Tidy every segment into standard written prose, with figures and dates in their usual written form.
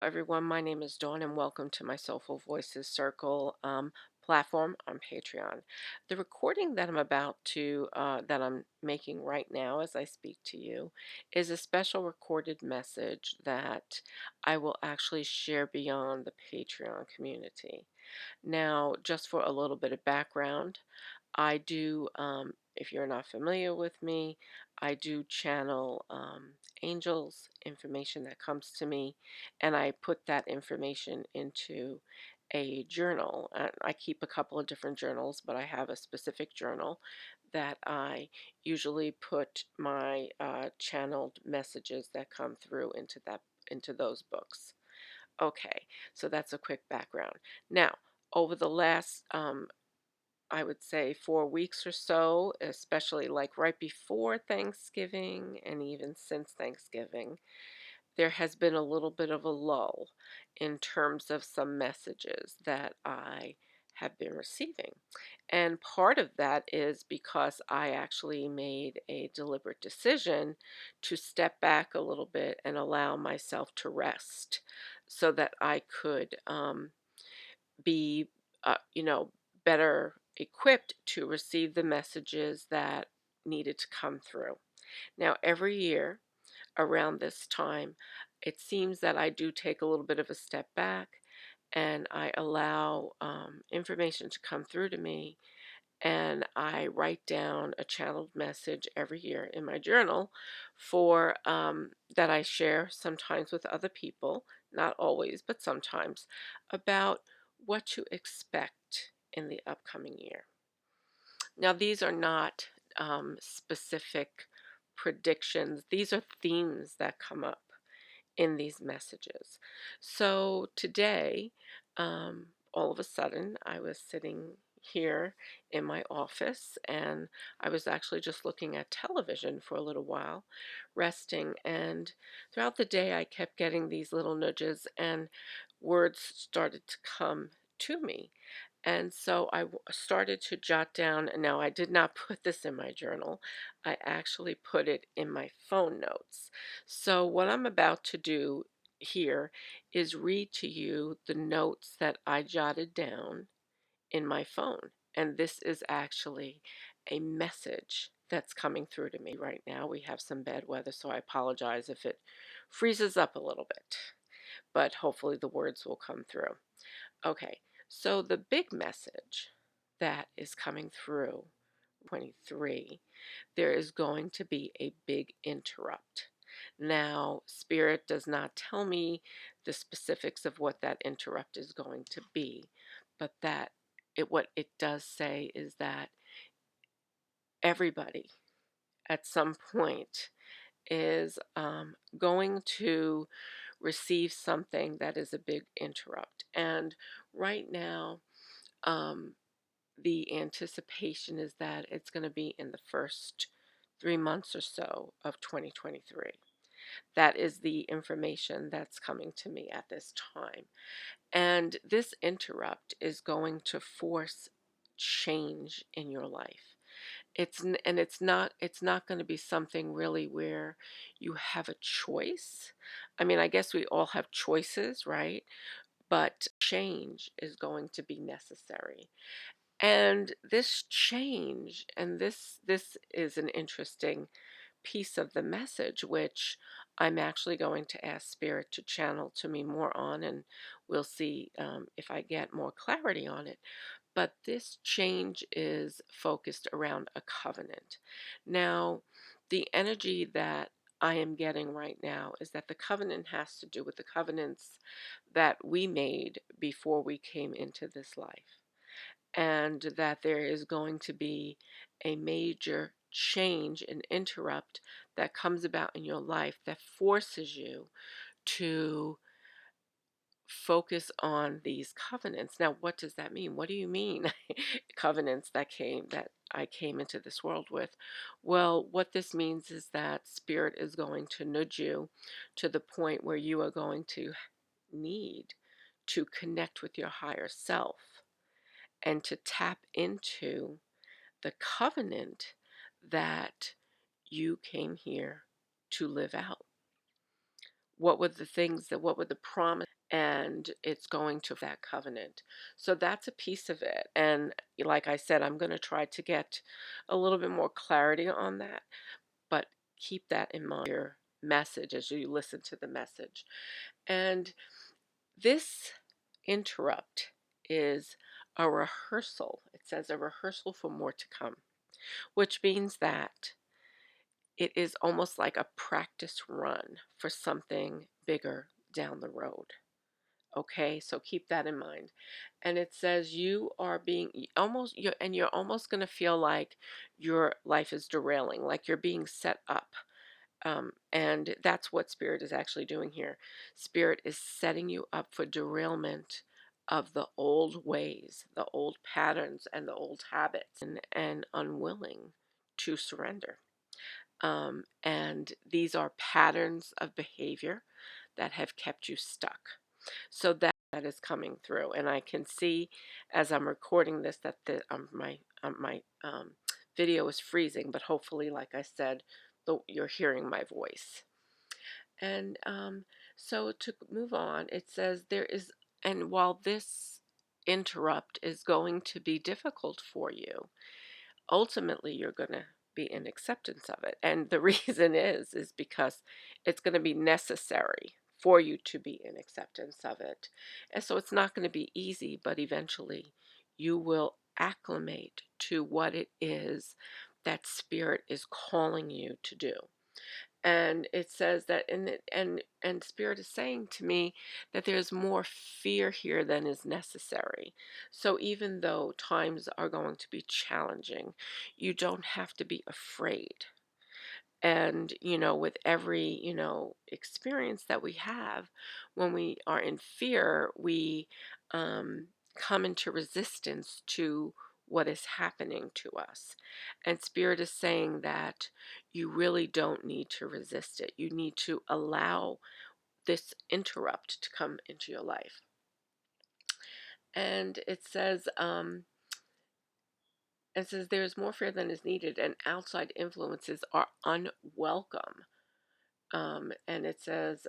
Everyone. My name is Dawn, and welcome to my Soulful Voices Circle platform on Patreon. The recording that I'm making right now as I speak to you is a special recorded message that I will actually share beyond the Patreon community. Now, just for a little bit of background, I do, if you're not familiar with me, I do channel angels, information that comes to me, and I put that information into a journal. I keep a couple of different journals, but I have a specific journal that I usually put my channeled messages that come through into those books. Okay, so that's a quick background. Now, over the last I would say 4 weeks or so, especially like right before Thanksgiving and even since Thanksgiving, there has been a little bit of a lull in terms of some messages that I have been receiving. And part of that is because I actually made a deliberate decision to step back a little bit and allow myself to rest so that I could be, better equipped to receive the messages that needed to come through. Now, every year around this time, it seems that I do take a little bit of a step back and I allow information to come through to me. And I write down a channeled message every year in my journal for that I share sometimes with other people, not always, but sometimes, about what to expect in the upcoming year. Now, these are not specific predictions, these are themes that come up in these messages. So today, all of a sudden, I was sitting here in my office and I was actually just looking at television for a little while, resting. And throughout the day, I kept getting these little nudges and words started to come to me. And so started to jot down, and now I did not put this in my journal. I actually put it in my phone notes. So what I'm about to do here is read to you the notes that I jotted down in my phone. And this is actually a message that's coming through to me right now. We have some bad weather, so I apologize if it freezes up a little bit, but hopefully the words will come through. Okay, so the big message that is coming through 23, there is going to be a big interrupt. Now, Spirit does not tell me the specifics of what that interrupt is going to be, but what it does say is that everybody at some point is going to receive something that is a big interrupt. And right now, um, the anticipation is that it's going to be in the first 3 months or so of 2023. That is the information that's coming to me at this time. And this interrupt is going to force change in your life. It's not going to be something really where you have a choice. I mean, I guess we all have choices, right? But change is going to be necessary. And this change, and this is an interesting piece of the message, which I'm actually going to ask Spirit to channel to me more on, and we'll see if I get more clarity on it. But this change is focused around a covenant. Now, the energy that I am getting right now is that the covenant has to do with the covenants that we made before we came into this life, and that there is going to be a major change and interrupt that comes about in your life that forces you to focus on these covenants. Now, what does that mean? What do you mean covenants that I came into this world with? Well, what this means is that Spirit is going to nudge you to the point where you are going to need to connect with your higher self and to tap into the covenant that you came here to live out. what were the things that, what were the promise, and it's going to that covenant. So that's a piece of it. And like I said, I'm going to try to get a little bit more clarity on that, but keep that in mind, your message, as you listen to the message. And this interrupt is a rehearsal. It says a rehearsal for more to come, which means that it is almost like a practice run for something bigger down the road. Okay, so keep that in mind. And it says you are being almost, you're almost going to feel like your life is derailing, like you're being set up. And that's what Spirit is actually doing here. Spirit is setting you up for derailment of the old ways, the old patterns, and the old habits, and unwilling to surrender. And these are patterns of behavior that have kept you stuck. So that is coming through, and I can see as I'm recording this that my video is freezing, but hopefully, like I said, you're hearing my voice. And so to move on, it says there is, and while this interrupt is going to be difficult for you, ultimately you're going to be in acceptance of it. And the reason is because it's going to be necessary for you to be in acceptance of it. And so it's not going to be easy, but eventually you will acclimate to what it is that Spirit is calling you to do. And it says that and Spirit is saying to me that there's more fear here than is necessary. So even though times are going to be challenging, you don't have to be afraid. And with every experience that we have, when we are in fear, we um, come into resistance to what is happening to us. And Spirit is saying that you really don't need to resist it. You need to allow this interrupt to come into your life. And it says there's more fear than is needed, and outside influences are unwelcome. And it says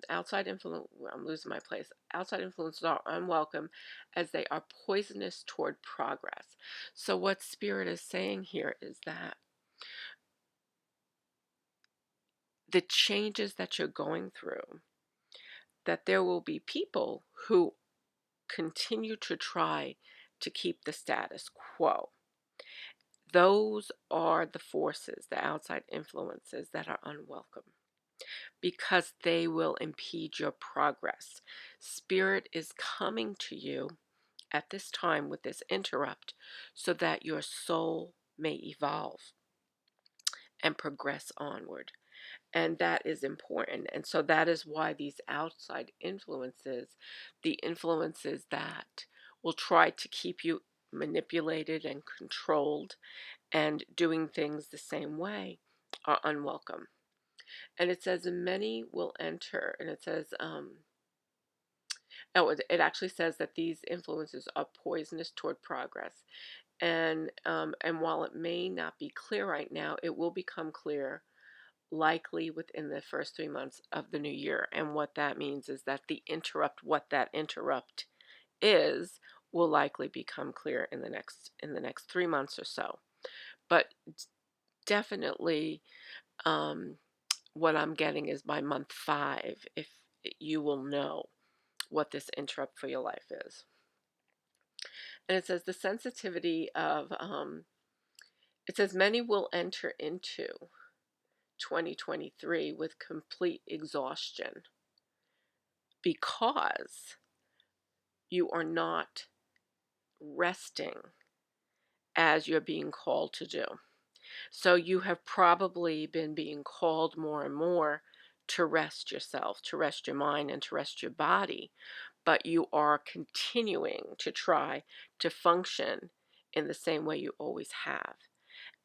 outside influence, I'm losing my place. Outside influences are unwelcome as they are poisonous toward progress. So what Spirit is saying here is that the changes that you're going through, that there will be people who continue to try to keep the status quo. Those are the forces, the outside influences that are unwelcome, because they will impede your progress. Spirit is coming to you at this time with this interrupt so that your soul may evolve and progress onward. And that is important. And so that is why these outside influences, the influences that will try to keep you manipulated and controlled and doing things the same way, are unwelcome. And it says many will enter, and it says it actually says that these influences are poisonous toward progress. And while it may not be clear right now, it will become clear likely within the first 3 months of the new year. And what that means is that what that interrupt is, will likely become clear in the next 3 months or so. But definitely, um, what I'm getting is by month 5, if you will know what this interrupt for your life is. And it says the sensitivity of, it says many will enter into 2023 with complete exhaustion because you are not resting as you're being called to do. So you have probably been being called more and more to rest yourself, to rest your mind, and to rest your body, but you are continuing to try to function in the same way you always have.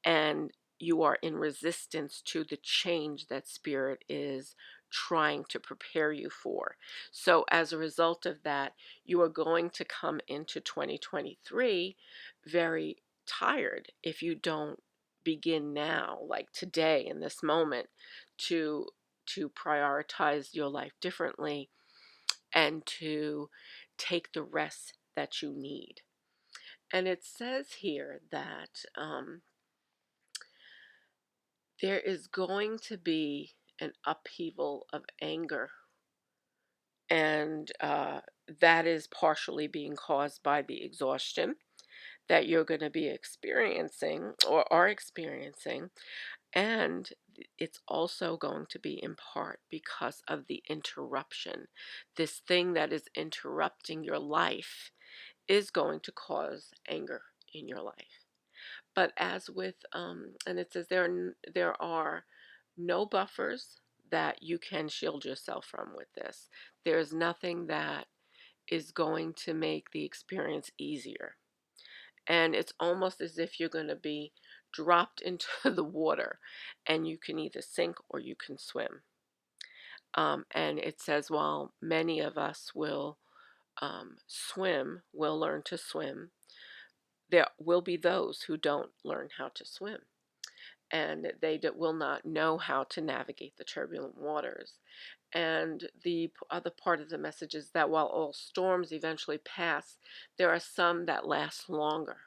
And you are in resistance to the change that Spirit is trying to prepare you for. So as a result of that, you are going to come into 2023 very tired if you don't begin now, like today in this moment, to to prioritize your life differently and to take the rest that you need. And it says here that there is going to be an upheaval of anger, and that is partially being caused by the exhaustion that you're going to be experiencing or are experiencing. And it's also going to be in part because of the interruption. This thing that is interrupting your life is going to cause anger in your life. But as with, and it says there are no buffers that you can shield yourself from with this. There's nothing that is going to make the experience easier. And it's almost as if you're going to be dropped into the water and you can either sink or you can swim. And it says, while many of us will will learn to swim, there will be those who don't learn how to swim, and they will not know how to navigate the turbulent waters. And the other part of the message is that while all storms eventually pass, there are some that last longer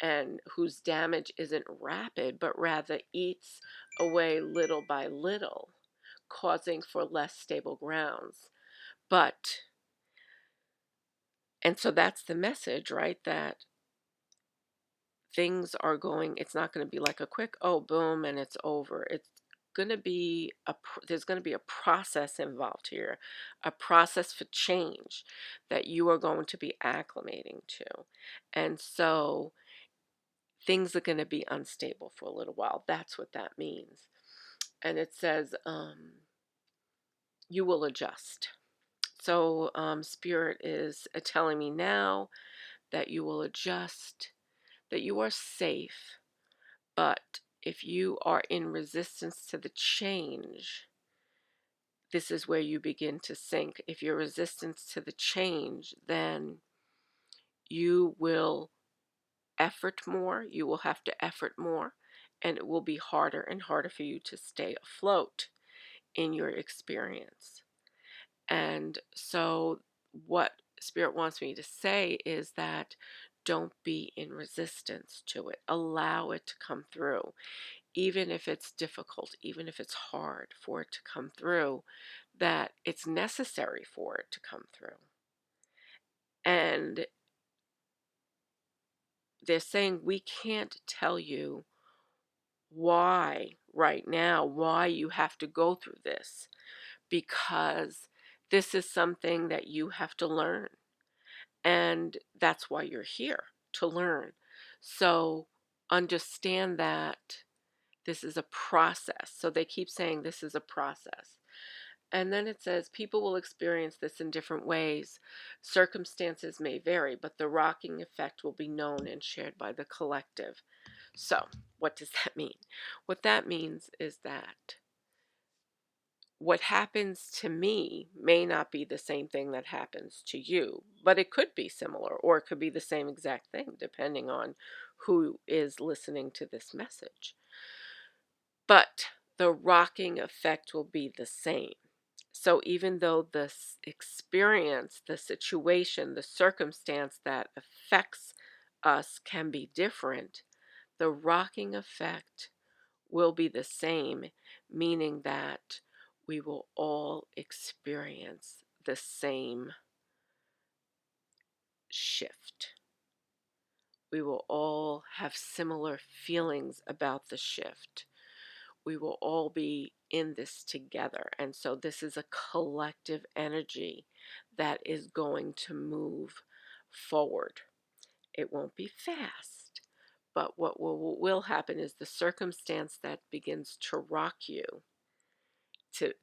and whose damage isn't rapid, but rather eats away little by little, causing for less stable grounds. But, and so that's the message, right? That things are going, it's not going to be like a quick, oh, boom, and it's over. It's going to be there's going to be a process involved here, a process for change that you are going to be acclimating to. And so things are going to be unstable for a little while. That's what that means. And it says, you will adjust. So Spirit is telling me now that you will adjust, that you are safe. But if you are in resistance to the change, this is where you begin to sink. If you're resistant to the change, then you will effort more, you will have to effort more, and it will be harder and harder for you to stay afloat in your experience. And so, what Spirit wants me to say is that don't be in resistance to it. Allow it to come through, even if it's difficult, even if it's hard for it to come through, that it's necessary for it to come through. And they're saying we can't tell you why right now, why you have to go through this, because this is something that you have to learn. And that's why you're here, to learn. So understand that this is a process. So they keep saying this is a process. And then it says people will experience this in different ways. Circumstances may vary, but the rocking effect will be known and shared by the collective. So, what does that mean? What that means is that what happens to me may not be the same thing that happens to you, but it could be similar, or it could be the same exact thing, depending on who is listening to this message. But the rocking effect will be the same. So even though the experience, the situation, the circumstance that affects us can be different, the rocking effect will be the same, meaning that we will all experience the same shift. We will all have similar feelings about the shift. We will all be in this together. And so this is a collective energy that is going to move forward. It won't be fast, but what will happen is the circumstance that begins to rock you, to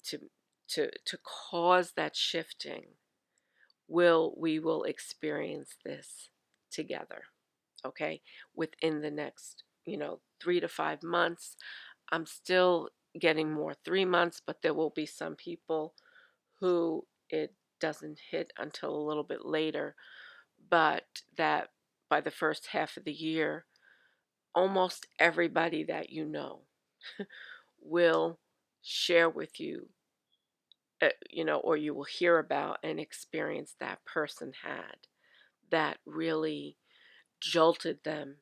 cause that shifting, we will experience this together. Okay, within the next 3 to 5 months. I'm still getting more 3 months, but there will be some people who it doesn't hit until a little bit later, but that by the first half of the year, almost everybody that you know will share with you, or you will hear about an experience that person had that really jolted them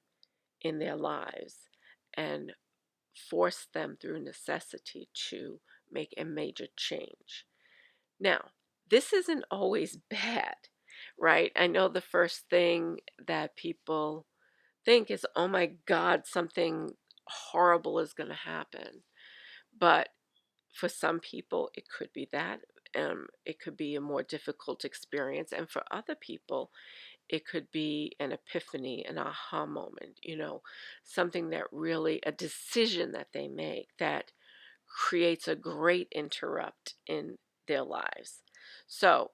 in their lives and forced them through necessity to make a major change. Now, this isn't always bad, right? I know the first thing that people think is, oh my God, something horrible is going to happen. But for some people, it could be that. It could be a more difficult experience. And for other people, it could be an epiphany, an aha moment, something that really, a decision that they make that creates a great interrupt in their lives. So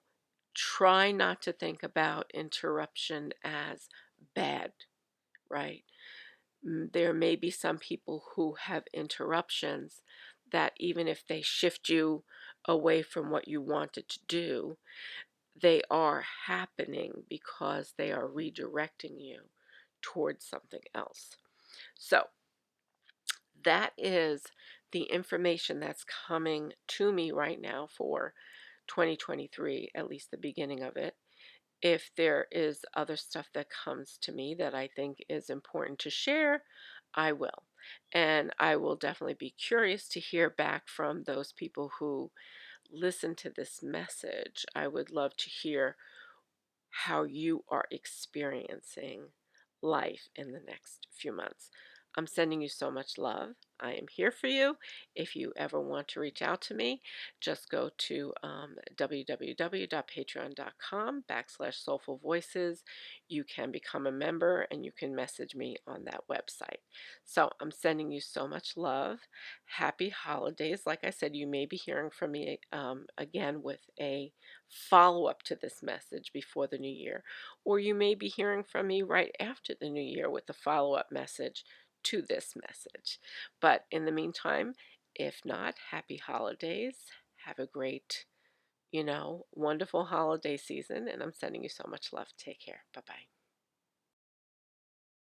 try not to think about interruption as bad, right? There may be some people who have interruptions that even if they shift you away from what you wanted to do, they are happening because they are redirecting you towards something else. So that is the information that's coming to me right now for 2023, at least the beginning of it. If there is other stuff that comes to me that I think is important to share, I will. And I will definitely be curious to hear back from those people who listen to this message. I would love to hear how you are experiencing life in the next few months. I'm sending you so much love. I am here for you. If you ever want to reach out to me, just go to www.patreon.com/Soulful Voices. You can become a member and you can message me on that website. So I'm sending you so much love. Happy holidays. Like I said, you may be hearing from me again with a follow up to this message before the new year, or you may be hearing from me right after the new year with a follow up message to this message. But in the meantime, if not, happy holidays. Have a great, wonderful holiday season, and I'm sending you so much love. Take care. Bye bye.